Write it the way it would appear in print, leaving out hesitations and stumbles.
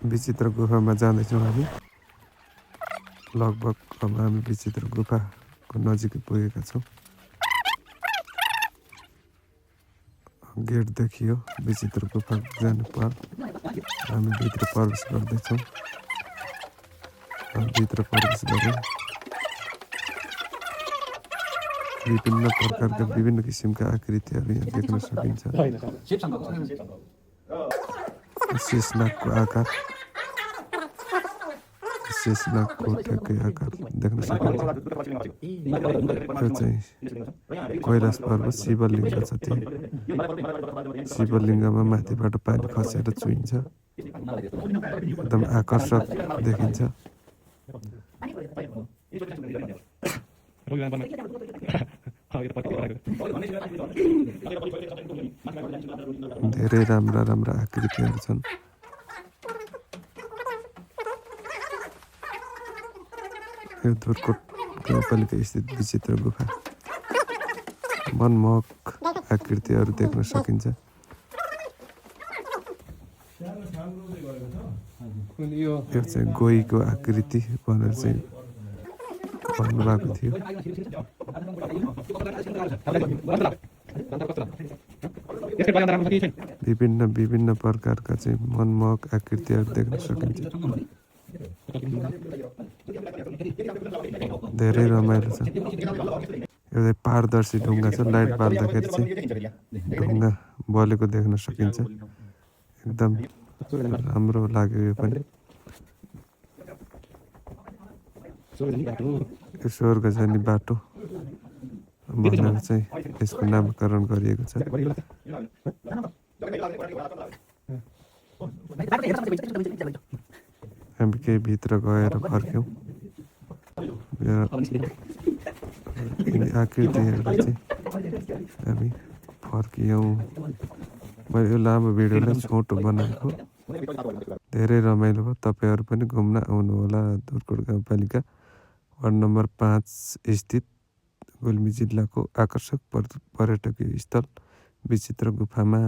विचित्र गुफामा जाँदैछौँ हामी। लगभग अब हामी विचित्र गुफाको नजिकै पुगेका छौँ। गेट देखियो विचित्र गुफा जाने पल। हामी भित्र प्रवेश गर्दैछौँ। भित्र प्रवेश गऱ्यौँ। विभिन्न प्रकारका विभिन्न किसिमका आकृतिहरू यहाँ देख्न सकिन्छ। शेषनागको आकार, शेषनागको ठ्याक्कै आकार देख्न सकिन्छ। यो चाहिँ कैलाश पर्वत शिवलिङ्ग छ। त्यहाँ शिवलिङ्गमा माथिबाट पानी खसेर चुइन्छ। एकदम आकर्षक देखिन्छ। धेरै राम्रा राम्रा आकृतिहरू छन्। यो धुर्कोट गाउँपालिका स्थित विचित्र गुफा। मनमोहक आकृतिहरू देख्न सकिन्छ। यो चाहिँ गोहीको आकृति भनेर चाहिँ भन्नुभएको थियो। विभिन्न विभिन्न प्रकारका चाहिँ मनमोहक आकृतिहरू देख्न सकिन्छ। धेरै रमाइलो छ। एउटा पारदर्शी ढुङ्गा छ। लाइट बाल्दाखेरि चाहिँ ढुङ्गा बलेको देख्न सकिन्छ। एकदम राम्रो लाग्यो यो पनि। यो स्वर्ग जाने बाटो भनेर चाहिँ यसको नामकरण गरिएको छ। हामी केही भित्र गएर फर्क्यौँ। आकृति हेरेर चाहिँ हामी फर्कियौँ। मैले यो लामो भिडियोलाई छोटो बनाएको। धेरै रमाइलो भयो। तपाईँहरू पनि घुम्न आउनुहोला। धुर्कोट गाउँपालिका वार्ड नम्बर 5 स्थित गुल्मी जिल्लाको आकर्षक पर्यटकीय स्थल विचित्र गुफामा।